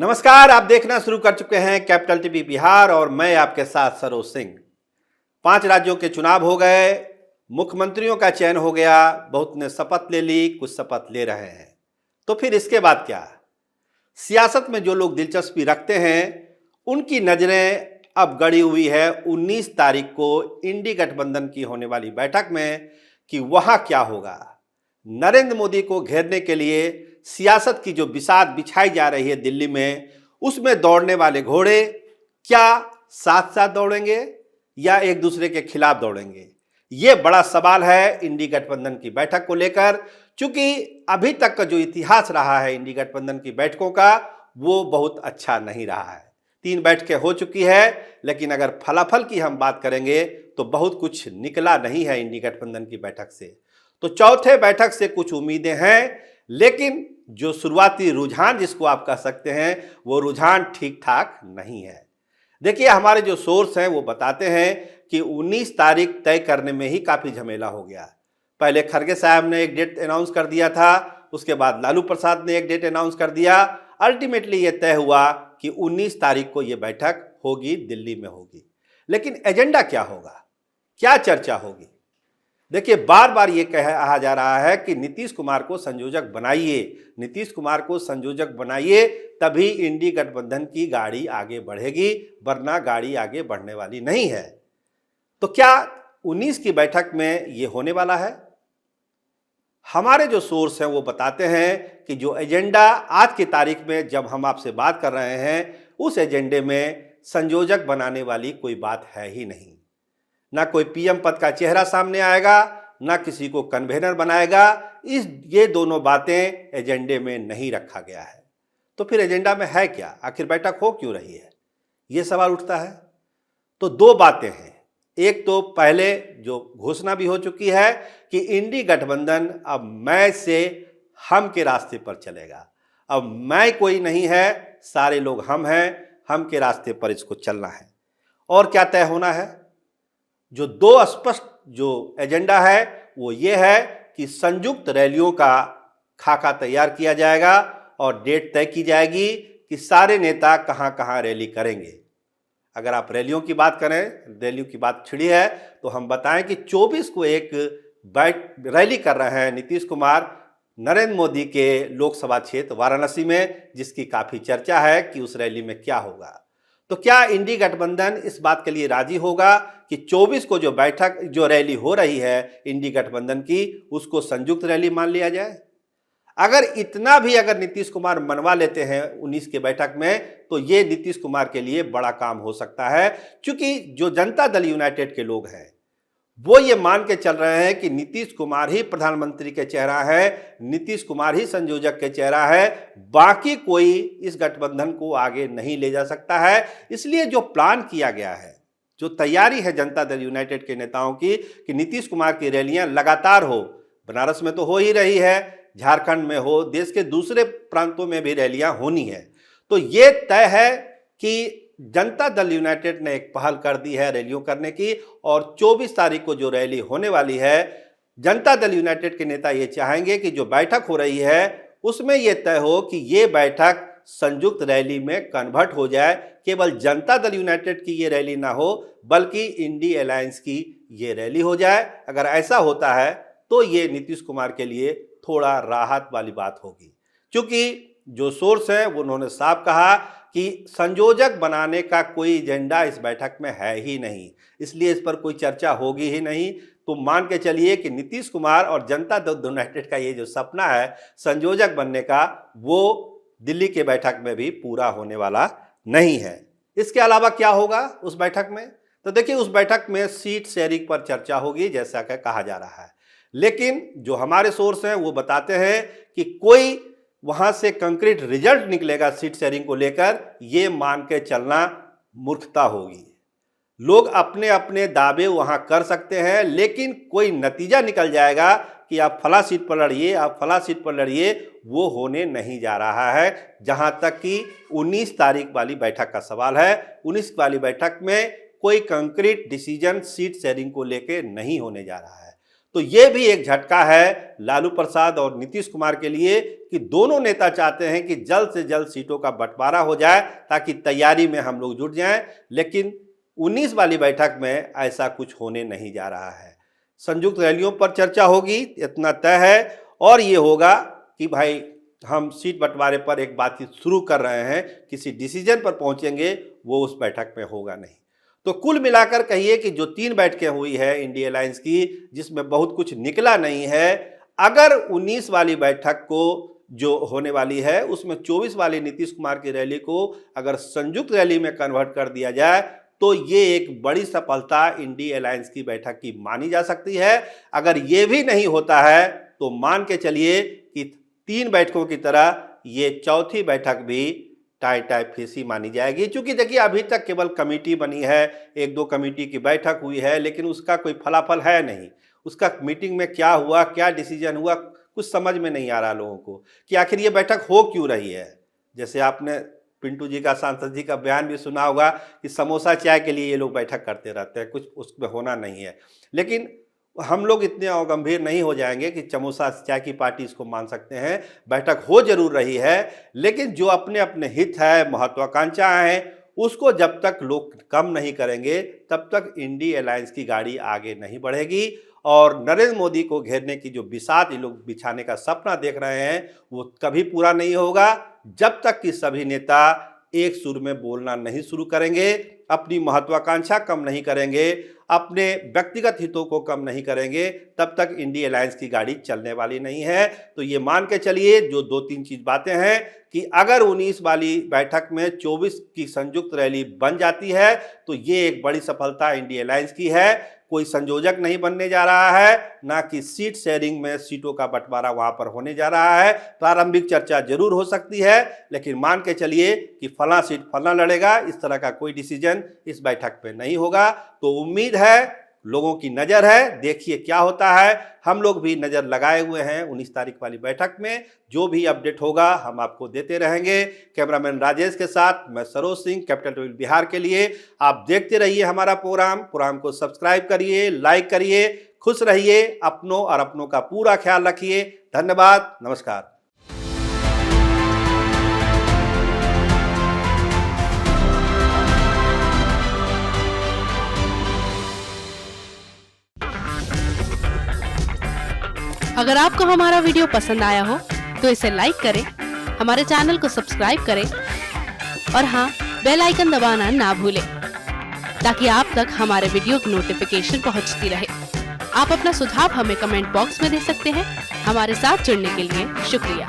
नमस्कार, आप देखना शुरू कर चुके हैं कैपिटल टीवी बिहार और मैं आपके साथ सरोज सिंह। 5 राज्यों के चुनाव हो गए, मुख्यमंत्रियों का चयन हो गया, बहुत ने शपथ ले ली, कुछ शपथ ले रहे हैं। तो फिर इसके बाद क्या? सियासत में जो लोग दिलचस्पी रखते हैं उनकी नजरें अब गड़ी हुई है 19 तारीख को इंडी गठबंधन की होने वाली बैठक में कि वहां क्या होगा। नरेंद्र मोदी को घेरने के लिए सियासत की जो बिसात बिछाई जा रही है दिल्ली में, उसमें दौड़ने वाले घोड़े क्या साथ साथ दौड़ेंगे या एक दूसरे के खिलाफ दौड़ेंगे? ये बड़ा सवाल है इंडी गठबंधन की बैठक को लेकर, क्योंकि अभी तक का जो इतिहास रहा है इंडी गठबंधन की बैठकों का वो बहुत अच्छा नहीं रहा है। 3 बैठकें हो चुकी है, लेकिन अगर फलाफल की हम बात करेंगे तो बहुत कुछ निकला नहीं है इंडी गठबंधन की बैठक से। तो चौथे बैठक से कुछ उम्मीदें हैं, लेकिन जो शुरुआती रुझान जिसको आप कह सकते हैं वो रुझान ठीक ठाक नहीं है। देखिए, हमारे जो सोर्स हैं वो बताते हैं कि 19 तारीख तय करने में ही काफ़ी झमेला हो गया। पहले खरगे साहब ने एक डेट अनाउंस कर दिया था, उसके बाद लालू प्रसाद ने एक डेट अनाउंस कर दिया। अल्टीमेटली ये तय हुआ कि 19 तारीख को ये बैठक होगी, दिल्ली में होगी। लेकिन एजेंडा क्या होगा, क्या चर्चा होगी? देखिए, बार बार ये कहा जा रहा है कि नीतीश कुमार को संयोजक बनाइए, नीतीश कुमार को संयोजक बनाइए, तभी इंडी गठबंधन की गाड़ी आगे बढ़ेगी, वरना गाड़ी आगे बढ़ने वाली नहीं है। तो क्या 19 की बैठक में ये होने वाला है? हमारे जो सोर्स हैं वो बताते हैं कि जो एजेंडा आज की तारीख में जब हम आपसे बात कर रहे हैं, उस एजेंडे में संयोजक बनाने वाली कोई बात है ही नहीं। ना कोई पीएम पद का चेहरा सामने आएगा, ना किसी को कन्वेनर बनाएगा। ये दोनों बातें एजेंडे में नहीं रखा गया है। तो फिर एजेंडा में है क्या? आखिर बैठक हो क्यों रही है, ये सवाल उठता है। तो 2 बातें हैं। एक तो पहले जो घोषणा भी हो चुकी है कि इंडी गठबंधन अब मैं से हम के रास्ते पर चलेगा। अब मैं कोई नहीं है, सारे लोग हम हैं, हम के रास्ते पर इसको चलना है। और क्या तय होना है? जो 2 स्पष्ट जो एजेंडा है वो ये है कि संयुक्त रैलियों का खाका तैयार किया जाएगा और डेट तय की जाएगी कि सारे नेता कहां कहां रैली करेंगे। अगर आप रैलियों की बात करें, रैलियों की बात छिड़ी है, तो हम बताएं कि 24 को एक रैली कर रहे हैं नीतीश कुमार नरेंद्र मोदी के लोकसभा क्षेत्र वाराणसी में, जिसकी काफ़ी चर्चा है कि उस रैली में क्या होगा। तो क्या इंडी गठबंधन इस बात के लिए राजी होगा कि 24 को जो रैली हो रही है इंडी गठबंधन की, उसको संयुक्त रैली मान लिया जाए? अगर नीतीश कुमार मनवा लेते हैं 19 के बैठक में, तो ये नीतीश कुमार के लिए बड़ा काम हो सकता है, क्योंकि जो जनता दल यूनाइटेड के लोग हैं वो ये मान के चल रहे हैं कि नीतीश कुमार ही प्रधानमंत्री के चेहरा है, नीतीश कुमार ही संयोजक के चेहरा है, बाकी कोई इस गठबंधन को आगे नहीं ले जा सकता है। इसलिए जो प्लान किया गया है, जो तैयारी है जनता दल यूनाइटेड के नेताओं की कि नीतीश कुमार की रैलियां लगातार हो, बनारस में तो हो ही रही है, झारखंड में हो, देश के दूसरे प्रांतों में भी रैलियां होनी है। तो ये तय है कि जनता दल यूनाइटेड ने एक पहल कर दी है रैलियों करने की, और 24 तारीख को जो रैली होने वाली है, जनता दल यूनाइटेड के नेता ये चाहेंगे कि जो बैठक हो रही है उसमें ये तय हो कि ये बैठक संयुक्त रैली में कन्वर्ट हो जाए। केवल जनता दल यूनाइटेड की ये रैली ना हो, बल्कि इंडी अलायंस की ये रैली हो जाए। अगर ऐसा होता है तो ये नीतीश कुमार के लिए थोड़ा राहत वाली बात होगी, क्योंकि जो सोर्स है वो उन्होंने साफ कहा कि संयोजक बनाने का कोई एजेंडा इस बैठक में है ही नहीं, इसलिए इस पर कोई चर्चा होगी ही नहीं। तो मान के चलिए कि नीतीश कुमार और जनता दल यूनाइटेड का ये जो सपना है संयोजक बनने का, वो दिल्ली के बैठक में भी पूरा होने वाला नहीं है। इसके अलावा क्या होगा उस बैठक में? तो देखिए, उस बैठक में सीट शेयरिंग पर चर्चा होगी, जैसा कि कहा जा रहा है। लेकिन जो हमारे सोर्स हैं वो बताते हैं कि कोई वहां से कंक्रीट रिजल्ट निकलेगा सीट शेयरिंग को लेकर, ये मान के चलना मूर्खता होगी। लोग अपने अपने दावे वहां कर सकते हैं, लेकिन कोई नतीजा निकल जाएगा कि आप फला सीट पर लड़िए, आप फला सीट पर लड़िए, वो होने नहीं जा रहा है। जहां तक कि 19 तारीख वाली बैठक का सवाल है, 19 वाली बैठक में कोई कंक्रीट डिसीजन सीट शेयरिंग को लेकर नहीं होने जा रहा है। तो ये भी एक झटका है लालू प्रसाद और नीतीश कुमार के लिए कि दोनों नेता चाहते हैं कि जल्द से जल्द सीटों का बंटवारा हो जाए ताकि तैयारी में हम लोग जुट जाएं। लेकिन 19 वाली बैठक में ऐसा कुछ होने नहीं जा रहा है। संयुक्त रैलियों पर चर्चा होगी, इतना तय है, और ये होगा कि भाई हम सीट बंटवारे पर एक बातचीत शुरू कर रहे हैं, किसी डिसीजन पर पहुंचेंगे, वो उस बैठक में होगा नहीं। तो कुल मिलाकर कहिए कि जो 3 बैठकें हुई है इंडिया अलायंस की, जिसमें बहुत कुछ निकला नहीं है, अगर 19 वाली बैठक को जो होने वाली है उसमें 24 वाली नीतीश कुमार की रैली को अगर संयुक्त रैली में कन्वर्ट कर दिया जाए तो ये एक बड़ी सफलता इंडिया अलायंस की बैठक की मानी जा सकती है। अगर ये भी नहीं होता है तो मान के चलिए कि 3 बैठकों की तरह ये चौथी बैठक भी टाई फेसी मानी जाएगी। क्योंकि देखिए अभी तक केवल कमेटी बनी है, 1-2 कमेटी की बैठक हुई है, लेकिन उसका कोई फलाफल है नहीं। उसका मीटिंग में क्या हुआ, क्या डिसीजन हुआ, कुछ समझ में नहीं आ रहा लोगों को कि आखिर ये बैठक हो क्यों रही है। जैसे आपने पिंटू जी का, सांसद जी का बयान भी सुना होगा कि समोसा चाय के लिए ये लोग बैठक करते रहते हैं, कुछ उसमें होना नहीं है। लेकिन हम लोग इतने अवगंभीर नहीं हो जाएंगे कि समोसा चाय की पार्टी इसको मान सकते हैं। बैठक हो जरूर रही है, लेकिन जो अपने अपने हित है, महत्वाकांक्षाएं हैं, उसको जब तक लोग कम नहीं करेंगे तब तक इंडिया अलायंस की गाड़ी आगे नहीं बढ़ेगी। और नरेंद्र मोदी को घेरने की जो बिसात ये लोग बिछाने का सपना देख रहे हैं वो कभी पूरा नहीं होगा जब तक कि सभी नेता एक सुर में बोलना नहीं शुरू करेंगे, अपनी महत्वाकांक्षा कम नहीं करेंगे, अपने व्यक्तिगत हितों को कम नहीं करेंगे, तब तक इंडिया अलायंस की गाड़ी चलने वाली नहीं है। तो ये मान के चलिए जो 2-3 चीज बातें हैं कि अगर 19 वाली बैठक में 24 की संयुक्त रैली बन जाती है तो ये एक बड़ी सफलता इंडिया अलायंस की है। कोई संयोजक नहीं बनने जा रहा है, ना कि सीट शेयरिंग में सीटों का बंटवारा वहां पर होने जा रहा है। प्रारंभिक चर्चा जरूर हो सकती है, लेकिन मान के चलिए कि फला सीट फला लड़ेगा, इस तरह का कोई डिसीजन इस बैठक पे नहीं होगा। तो उम्मीद है, लोगों की नज़र है, देखिए क्या होता है। हम लोग भी नज़र लगाए हुए हैं 19 तारीख वाली बैठक में। जो भी अपडेट होगा हम आपको देते रहेंगे। कैमरामैन राजेश के साथ मैं सरोज सिंह, कैपिटल टीवी बिहार के लिए। आप देखते रहिए हमारा प्रोग्राम को सब्सक्राइब करिए, लाइक करिए, खुश रहिए, अपनों और अपनों का पूरा ख्याल रखिए। धन्यवाद, नमस्कार। अगर आपको हमारा वीडियो पसंद आया हो तो इसे लाइक करें, हमारे चैनल को सब्सक्राइब करें और हाँ, बेल आइकन दबाना ना भूलें ताकि आप तक हमारे वीडियो की नोटिफिकेशन पहुंचती रहे। आप अपना सुझाव हमें कमेंट बॉक्स में दे सकते हैं। हमारे साथ जुड़ने के लिए शुक्रिया।